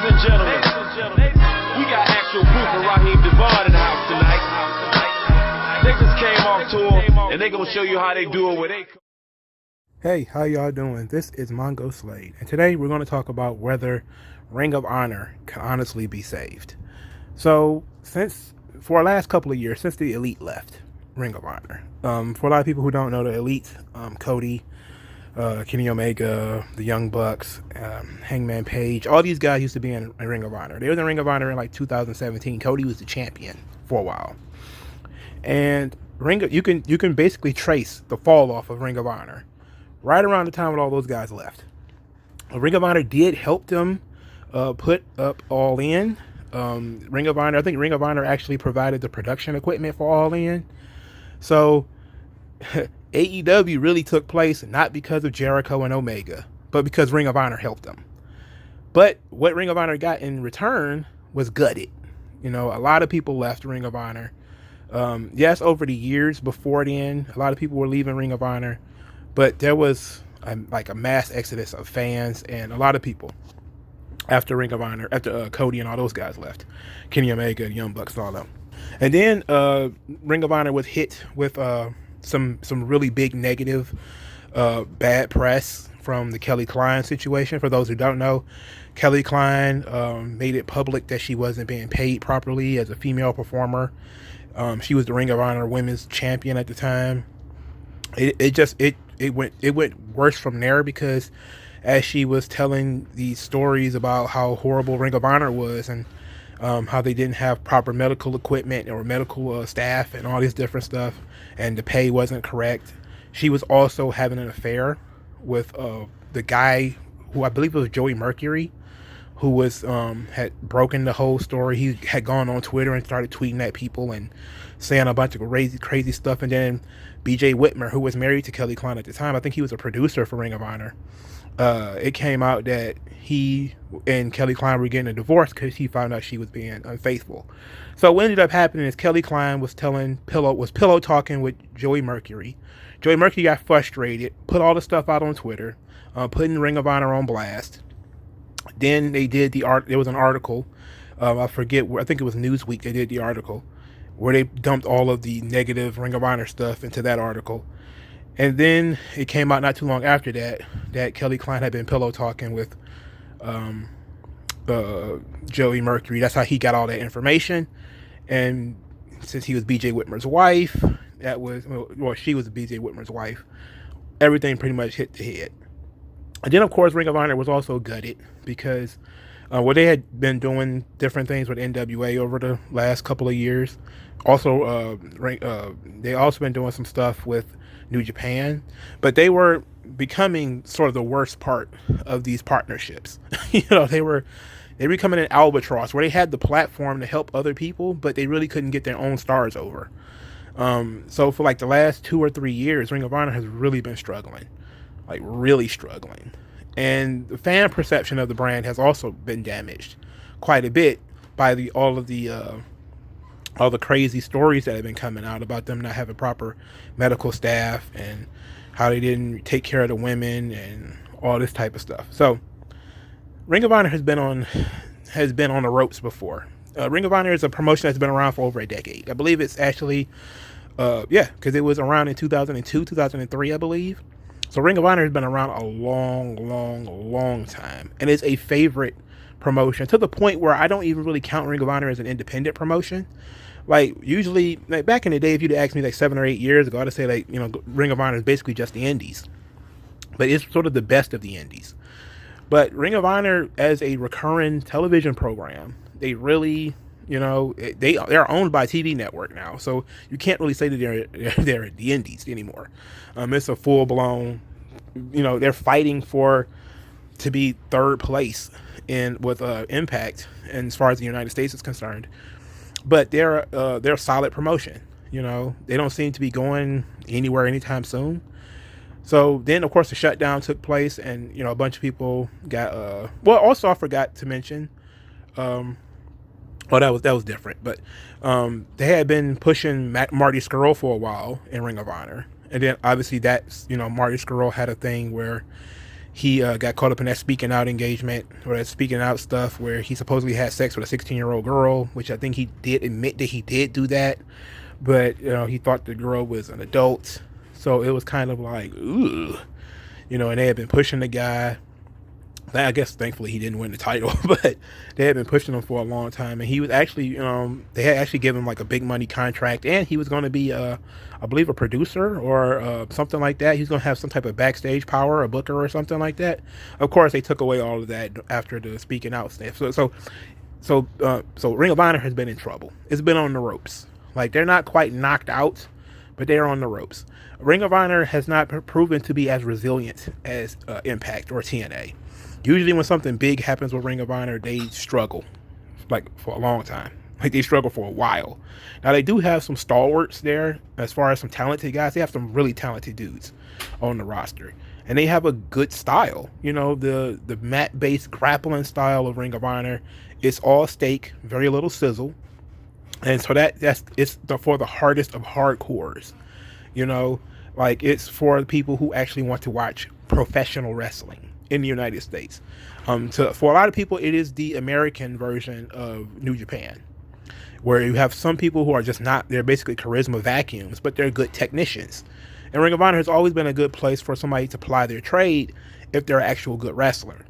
and gentlemen, we got actual proof of Raheem Devon in the house tonight. They just came off tour, and they gonna show you how they do it with they. Hey, how y'all doing? This is Mongo Slade, and today we're going to talk about whether Ring of Honor can honestly be saved. So, for the last couple of years, since the Elite left Ring of Honor, for a lot of people who don't know the Elite, Cody, Kenny Omega, the Young Bucks, Hangman Page, all these guys used to be in Ring of Honor. They were in Ring of Honor in like 2017. Cody was the champion for a while, and you can basically trace the fall off of Ring of Honor right around the time when all those guys left. Ring of Honor did help them put up All In. I think Ring of Honor actually provided the production equipment for All In. So AEW really took place not because of Jericho and Omega, but because Ring of Honor helped them. But what Ring of Honor got in return was gutted. You know, a lot of people left Ring of Honor. Yes, over the years before then, a lot of people were leaving Ring of Honor. But there was a mass exodus of fans and a lot of people after Ring of Honor, after Cody and all those guys left, Kenny Omega, Young Bucks, and all them. And then Ring of Honor was hit with some really big negative, bad press from the Kelly Klein situation. For those who don't know, Kelly Klein made it public that she wasn't being paid properly as a female performer. She was the Ring of Honor Women's Champion at the time. It went worse from there because as she was telling these stories about how horrible Ring of Honor was and how they didn't have proper medical equipment or medical staff and all this different stuff, and the pay wasn't correct. She was also having an affair with the guy who I believe was Joey Mercury, who was had broken the whole story. He had gone on Twitter and started tweeting at people and saying a bunch of crazy stuff. And then BJ Whitmer, who was married to Kelly Klein at the time, I think he was a producer for Ring of Honor. It came out that he and Kelly Klein were getting a divorce because he found out she was being unfaithful. So what ended up happening is Kelly Klein was pillow talking with Joey Mercury. Joey Mercury got frustrated, put all the stuff out on Twitter, putting Ring of Honor on blast. Then they did there was an article, I forget where, I think it was Newsweek, they did the article where they dumped all of the negative Ring of Honor stuff into that article. And then it came out not too long after that Kelly Klein had been pillow talking with Joey Mercury. That's how he got all that information. And since he was BJ Whitmer's wife, she was BJ Whitmer's wife, everything pretty much hit the head. And then, of course, Ring of Honor was also gutted because they had been doing different things with NWA over the last couple of years. Also, they also been doing some stuff with New Japan, but they were becoming sort of the worst part of these partnerships. You know, they were becoming an albatross where they had the platform to help other people, but they really couldn't get their own stars over. So for like the last 2 or 3 years, Ring of Honor has really been struggling. Like really struggling. And the fan perception of the brand has also been damaged quite a bit by all the crazy stories that have been coming out about them not having proper medical staff and how they didn't take care of the women and all this type of stuff. So Ring of Honor has been on the ropes before. Ring of Honor is a promotion that's been around for over a decade. I believe it's actually because it was around in 2002, 2003, I believe. So Ring of Honor has been around a long time, and it's a favorite promotion to the point where I don't even really count Ring of Honor as an independent promotion. Like usually, like back in the day, if you'd asked me like 7 or 8 years ago, I'd say like, you know, Ring of Honor is basically just the indies, but it's sort of the best of the indies. But Ring of Honor as a recurring television program, they really, you know, they're owned by a TV network now, so you can't really say that they're the indies anymore. It's a full blown, you know, they're fighting to be third place with Impact, and as far as the United States is concerned. But they're a solid promotion. You know, they don't seem to be going anywhere anytime soon. So then, of course, the shutdown took place, and you know, a bunch of people got. Also, I forgot to mention. That was different, but they had been pushing Marty Scurll for a while in Ring of Honor, and then obviously that's, you know, Marty Scurll had a thing where he got caught up in that speaking out engagement or that speaking out stuff where he supposedly had sex with a 16-year-old girl, which I think he did admit that he did do that, but he thought the girl was an adult, so it was kind of like, ooh, and they had been pushing the guy. I guess thankfully he didn't win the title, but they had been pushing him for a long time, and he was actually, they had actually given him like a big money contract, and he was going to be, I believe, a producer or something like that. He's going to have some type of backstage power, a booker or something like that. Of course, they took away all of that after the speaking out stuff. So Ring of Honor has been in trouble. It's been on the ropes. Like, they're not quite knocked out, but they're on the ropes. Ring of Honor has not proven to be as resilient as Impact or TNA. Usually when something big happens with Ring of Honor, they struggle, like, for a long time. Like, they struggle for a while. Now, they do have some stalwarts there as far as some talented guys. They have some really talented dudes on the roster. And they have a good style. The mat-based grappling style of Ring of Honor, it's all steak, very little sizzle. And so it's for the hardest of hardcores. Like, it's for the people who actually want to watch professional wrestling in the United States. For a lot of people, it is the American version of New Japan, where you have some people who are just they're basically charisma vacuums, but they're good technicians. And Ring of Honor has always been a good place for somebody to ply their trade if they're an actual good wrestler.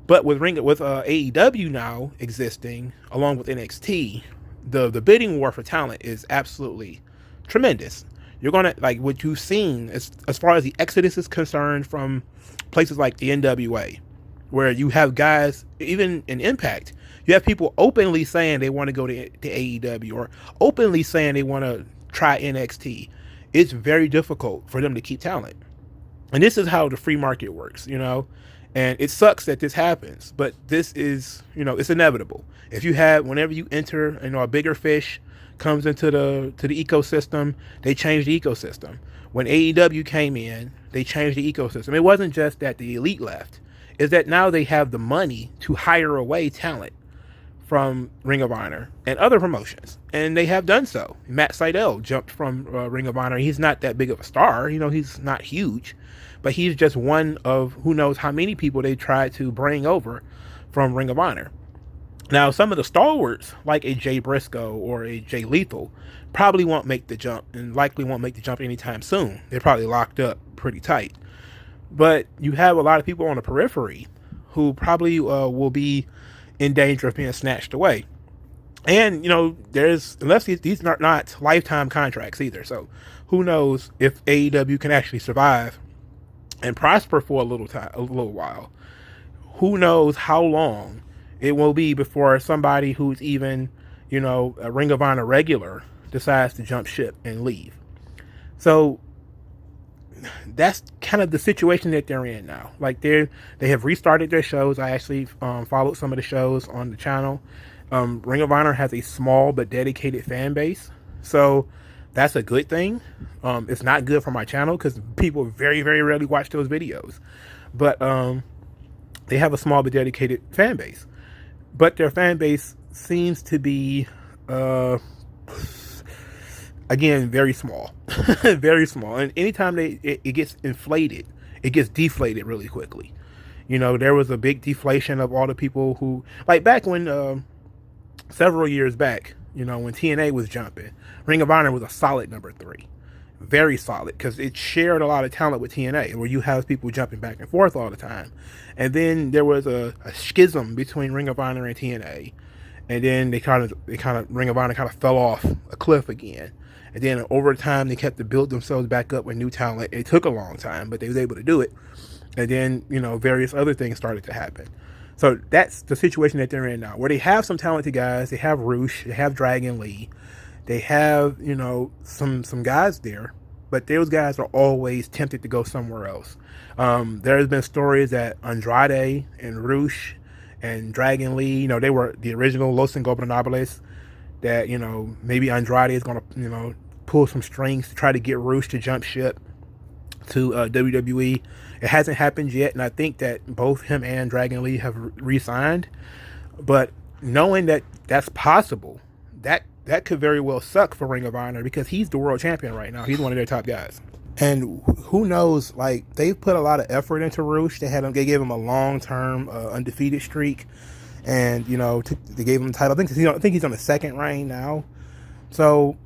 But with AEW now existing, along with NXT, the bidding war for talent is absolutely tremendous. You're going to, like, what you've seen as far as the exodus is concerned from places like the NWA, where you have guys, even in Impact, you have people openly saying they want to go to AEW or openly saying they want to try NXT. It's very difficult for them to keep talent. And this is how the free market works, and it sucks that this happens, but this is, it's inevitable. Whenever you enter, a bigger fish comes into the ecosystem, they change the ecosystem. When AEW came in, they changed the ecosystem. It wasn't just that the elite left. It's that now they have the money to hire away talent from Ring of Honor and other promotions. And they have done so. Matt Sydal jumped from Ring of Honor. He's not that big of a star. He's not huge. But he's just one of who knows how many people they tried to bring over from Ring of Honor. Now, some of the stalwarts, like a Jay Briscoe or a Jay Lethal, probably won't make the jump and likely won't make the jump anytime soon. They're probably locked up pretty tight. But you have a lot of people on the periphery who probably will be in danger of being snatched away. And, unless these are not lifetime contracts either. So who knows if AEW can actually survive and prosper for a little while. Who knows how long it will be before somebody who's even, a Ring of Honor regular decides to jump ship and leave. So that's kind of the situation that they're in now. Like, they have restarted their shows. I actually followed some of the shows on the channel. Ring of Honor has a small but dedicated fan base. So that's a good thing. It's not good for my channel because people very, very rarely watch those videos. But they have a small but dedicated fan base. But their fan base seems to be, again, very small. Very small. And anytime it gets inflated, it gets deflated really quickly. There was a big deflation of all the people who, like back when, several years back, when TNA was jumping, Ring of Honor was a solid number 3. Very solid, because it shared a lot of talent with TNA, where you have people jumping back and forth all the time. And then there was a schism between Ring of Honor and TNA, and then Ring of Honor kind of fell off a cliff again. And then over time, they kept to build themselves back up with new talent. It took a long time, but they was able to do it. And then, various other things started to happen. So that's the situation that they're in now, where they have some talented guys. They have Roosh, they have Dragon Lee. They have, some guys there, but those guys are always tempted to go somewhere else. There's been stories that Andrade and Roosh and Dragon Lee, they were the original Los Ingobernables, that, maybe Andrade is going to, pull some strings to try to get Roosh to jump ship to WWE. It hasn't happened yet, and I think that both him and Dragon Lee have re-signed. But knowing that that's possible, that could very well suck for Ring of Honor, because he's the world champion right now. He's one of their top guys. And who knows? Like, they've put a lot of effort into Roosh. They gave him a long-term undefeated streak, and they gave him the title. I think he's on the second reign now. So,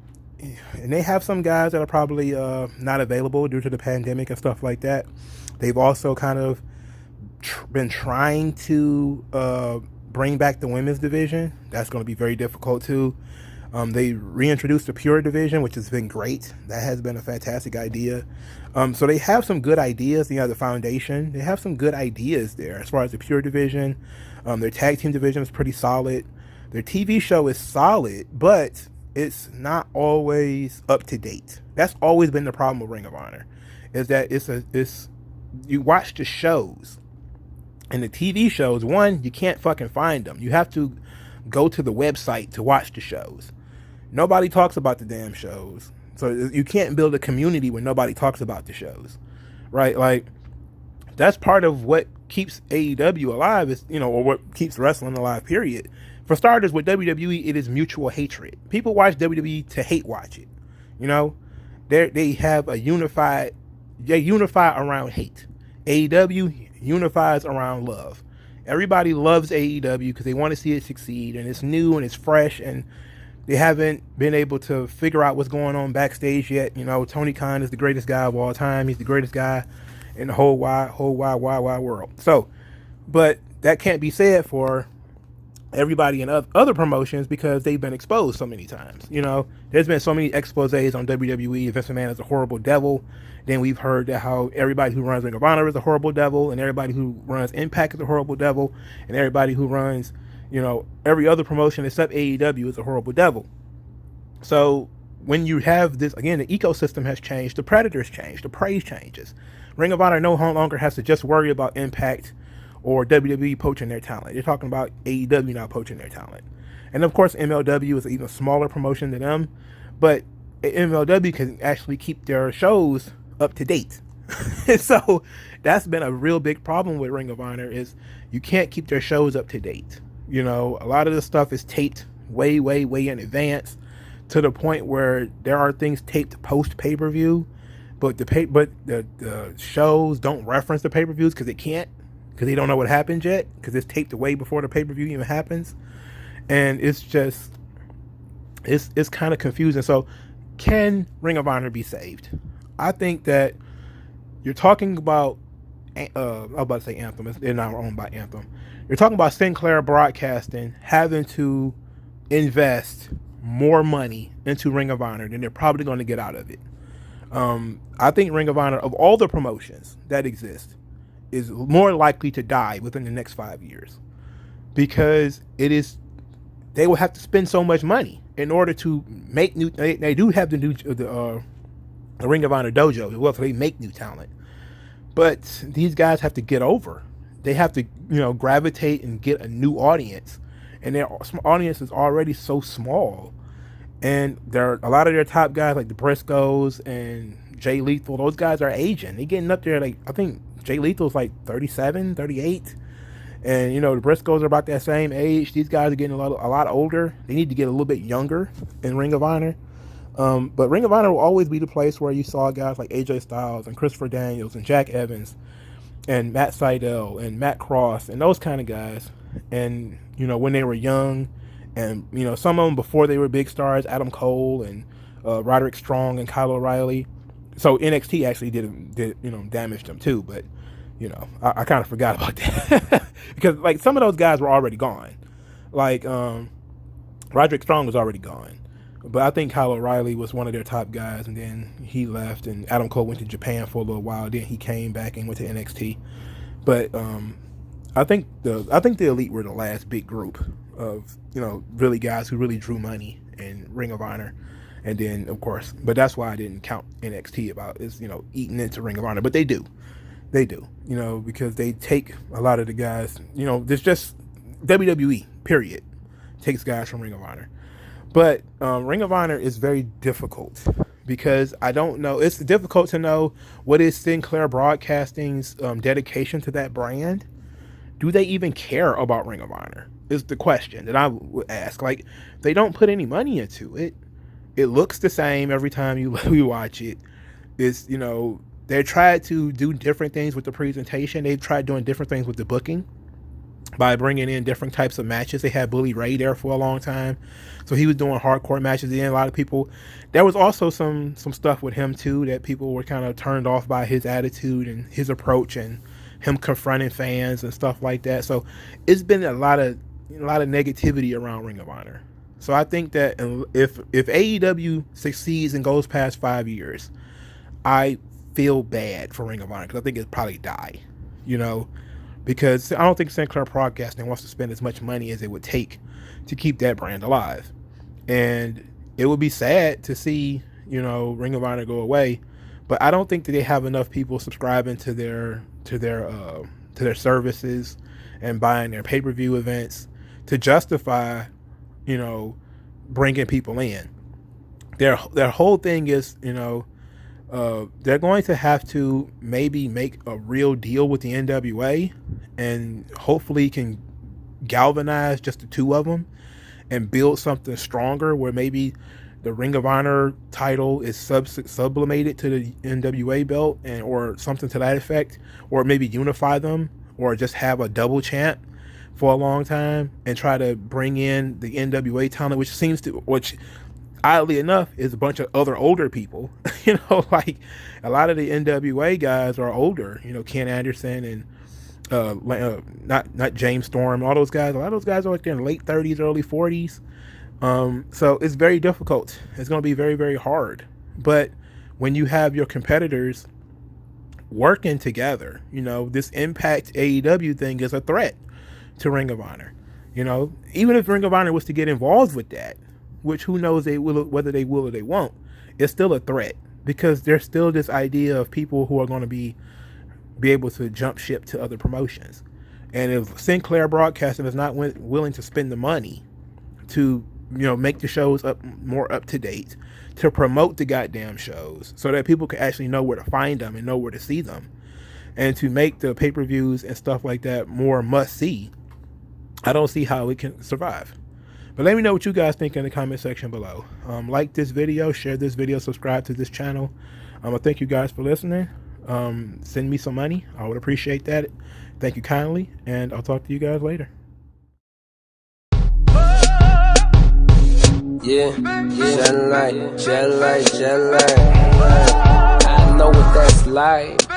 and they have some guys that are probably not available due to the pandemic and stuff like that. They've also kind of been trying to bring back the women's division. That's going to be very difficult too. They reintroduced the Pure division, which has been great. That has been a fantastic idea. So they have some good ideas. The foundation, they have some good ideas there as far as the Pure division. Their tag team division is pretty solid. Their TV show is solid, but it's not always up to date. That's always been the problem with Ring of Honor, is that you watch the shows, and the TV shows, one, you can't fucking find them. You have to go to the website to watch the shows. Nobody talks about the damn shows. So you can't build a community when nobody talks about the shows, right? Like, that's part of what keeps AEW alive, or what keeps wrestling alive, period. For starters, with WWE, it is mutual hatred. People watch WWE to hate watch it. They have they unify around hate. AEW unifies around love. Everybody loves AEW because they want to see it succeed, and it's new and it's fresh, and they haven't been able to figure out what's going on backstage yet. Tony Khan is the greatest guy of all time. He's the greatest guy in the whole wide world. So, but that can't be said for everybody in other promotions because they've been exposed so many times. There's been so many exposés on WWE. Vince McMahon is a horrible devil. Then we've heard that how everybody who runs Ring of Honor is a horrible devil, and everybody who runs Impact is a horrible devil, and everybody who runs, every other promotion except AEW is a horrible devil. So when you have this, again, the ecosystem has changed, the predators change, the prey changes. Ring of Honor no longer has to just worry about Impact or WWE poaching their talent. They're talking about AEW now poaching their talent. And of course, MLW is an even smaller promotion than them, but MLW can actually keep their shows up to date. So that's been a real big problem with Ring of Honor, is you can't keep their shows up to date. A lot of the stuff is taped way in advance, to the point where there are things taped post pay-per-view, but the shows don't reference the pay-per-views because they don't know what happened yet, because it's taped way before the pay-per-view even happens. And it's just it's kind of confusing. So can Ring of Honor be saved? I think that you're talking about I was about to say Anthem. They're not owned by Anthem. You're talking about Sinclair Broadcasting having to invest more money into Ring of Honor than they're probably going to get out of it. I think Ring of Honor, of all the promotions that exist, is more likely to die within the next 5 years, because they will have to spend so much money in order to make new. They do have the Ring of Honor dojo as well, so they make new talent. But these guys have to get over. They have to, gravitate and get a new audience, and their audience is already so small. And a lot of their top guys, like the Briscoes and Jay Lethal, those guys are aging. They're getting up there. Like, I think Jay Lethal's like 37, 38. And, the Briscoes are about that same age. These guys are getting a lot older. They need to get a little bit younger in Ring of Honor. But Ring of Honor will always be the place where you saw guys like AJ Styles and Christopher Daniels and Jack Evans and Matt Sydal and Matt Cross and those kind of guys. And, when they were young, and, some of them before they were big stars, Adam Cole and Roderick Strong and Kyle O'Reilly. So NXT actually did damage them too. But, I kind of forgot about that because, like, some of those guys were already gone. Like, Roderick Strong was already gone. But I think Kyle O'Reilly was one of their top guys, and then he left, and Adam Cole went to Japan for a little while. Then he came back and went to NXT. But I think the Elite were the last big group of really guys who really drew money in Ring of Honor. And then, of course, but that's why I didn't count NXT eating into Ring of Honor. But they do, because they take a lot of the guys. There's just WWE period takes guys from Ring of Honor. But Ring of Honor is very difficult because I don't know. It's difficult to know what is Sinclair Broadcasting's dedication to that brand. Do they even care about Ring of Honor is the question that I would ask. Like, they don't put any money into it. It looks the same every time we watch it. is, you know, they tried to do different things with the presentation. They've tried doing different things with the booking by bringing in different types of matches. They had Bully Ray there for a long time, so he was doing hardcore matches. And a lot of people, there was also some stuff with him too that people were kind of turned off by his attitude and his approach and him confronting fans and stuff like that. So it's been a lot of negativity around Ring of Honor. So I think that if AEW succeeds and goes past 5 years, I feel bad for Ring of Honor, because I think it'd probably die, you know, because I don't think Sinclair Broadcasting wants to spend as much money as it would take to keep that brand alive. And it would be sad to see, you know, Ring of Honor go away, but I don't think that they have enough people subscribing to their services and buying their pay-per-view events to justify, you know, bringing people in. Their whole thing is, you know, they're going to have to maybe make a real deal with the NWA and hopefully can galvanize just the two of them and build something stronger, where maybe the Ring of Honor title is sublimated to the NWA belt, and or something to that effect, or maybe unify them, or just have a double champ for a long time and try to bring in the NWA talent, which oddly enough is a bunch of other older people. You know, like a lot of the NWA guys are older, you know, Ken Anderson and not James Storm, all those guys. A lot of those guys are like in their late 30s, early 40s. So it's very difficult. It's going to be very, very hard. But when you have your competitors working together, you know, this Impact AEW thing is a threat to Ring of Honor. You know, even if Ring of Honor was to get involved with that, which who knows whether they will or they won't, it's still a threat, because there's still this idea of people who are going to be able to jump ship to other promotions. And if Sinclair Broadcasting is not willing to spend the money to, you know, make the shows more up to date, to promote the goddamn shows so that people can actually know where to find them and know where to see them, and to make the pay-per-views and stuff like that more must-see, I don't see how it can survive. But let me know what you guys think in the comment section below. Like this video, share this video, subscribe to this channel. I thank you guys for listening. Send me some money. I would appreciate that. Thank you kindly, and I'll talk to you guys later. Yeah, shed light. I know what that's like.